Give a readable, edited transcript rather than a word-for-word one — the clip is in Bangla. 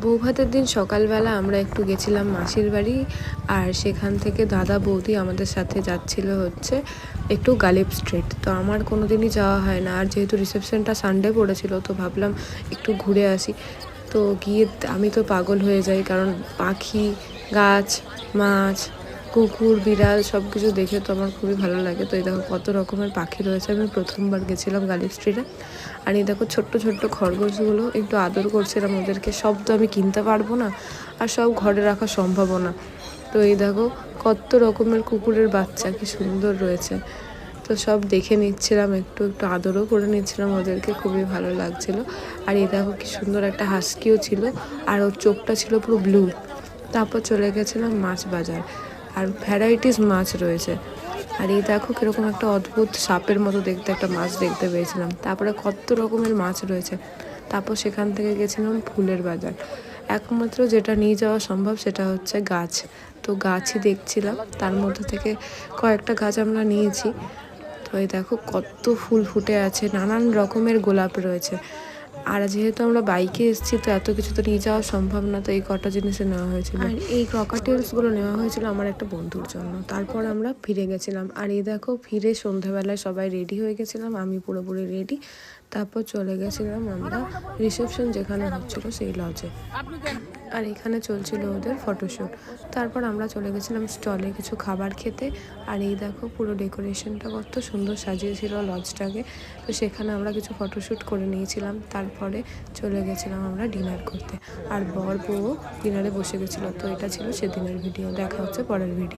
বৌভাতের দিন সকালবেলা আমরা একটু গেছিলাম মাসির বাড়ি, আর সেখান থেকে দাদা বৌদি আমাদের সাথে যাচ্ছিল হচ্ছে একটু গালিব স্ট্রিট। তো আমার কোনো দিনই যাওয়া হয় না, আর যেহেতু রিসেপশনটা সানডে পড়েছিল তো ভাবলাম একটু ঘুরে আসি। তো গিয়ে আমি তো পাগল হয়ে যাই, কারণ পাখি, গাছ, মাছ, কুকুর, বিড়াল সব কিছু দেখে তো আমার খুবই ভালো লাগে। তো এই দেখো কত রকমের পাখি রয়েছে। আমি প্রথমবার গেছিলাম গালিব স্ট্রিটে, আর এই দেখো ছোট্ট ছোট্ট খরগোশগুলো একটু আদর করছিলাম ওদেরকে। সব তো আমি কিনতে পারবো না, আর সব ঘরে রাখা সম্ভবও না। তো এই দেখো কত রকমের কুকুরের বাচ্চা কি সুন্দর রয়েছে। তো সব দেখে নিচ্ছিলাম, একটু একটু আদরও করে নিচ্ছিলাম ওদেরকে, খুবই ভালো লাগছিল। আর এই দেখো কি সুন্দর একটা হাস্কিও ছিল, আর ওর চোখটা ছিল পুরো ব্লু। তারপর চলে গেছিলাম মাছ বাজার, আর ভ্যারাইটিস মাছ রয়েছে। আর এই দেখো কীরকম একটা অদ্ভুত সাপের মতো দেখতে একটা মাছ দেখতে পেয়েছিলাম। তারপরে কত রকমের মাছ রয়েছে। তারপর সেখান থেকে গেছিলাম ফুলের বাজার। একমাত্র যেটা নিয়ে যাওয়া সম্ভব সেটা হচ্ছে গাছ। তো গাছই দেখছিলাম, তার মধ্যে থেকে কয়েকটা গাছ আমরা নিয়েছি। তো এই দেখো কত ফুল ফুটে আছে, নানান রকমের গোলাপ রয়েছে। আর যেহেতু আমরা বাইকে এসেছি তো এত কিছু তো নিয়ে যাওয়া সম্ভব না, তো এই কটা জিনিসে নেওয়া হয়েছিল। আর এই ক্রকাটেলসগুলো নেওয়া হয়েছিল আমার একটা বন্ধুর জন্য। তারপর আমরা ফিরে গেছিলাম, আর এই দেখো ফিরে সন্ধ্যাবেলায় সবাই রেডি হয়ে গেছিলাম, আমি পুরোপুরি রেডি। তারপর চলে গেছিলাম আমরা রিসেপশন যেখানে হচ্ছিল সেই লজে, আর এখানে চলছিল ওদের ফটোশ্যুট। তারপর আমরা চলে গেছিলাম স্টলে কিছু খাবার খেতে। আর এই দেখো পুরো ডেকোরেশনটা কত সুন্দর সাজিয়েছিল লজটাকে। তো সেখানে আমরা কিছু ফটোশ্যুট করে নিয়েছিলাম। তারপরে চলে গেছিলাম আমরা ডিনার করতে, আর বর বউ ডিনারে বসে গেছিলো। তো এটা ছিল সেদিনের ভিডিও। দেখা হচ্ছে পরের ভিডিও।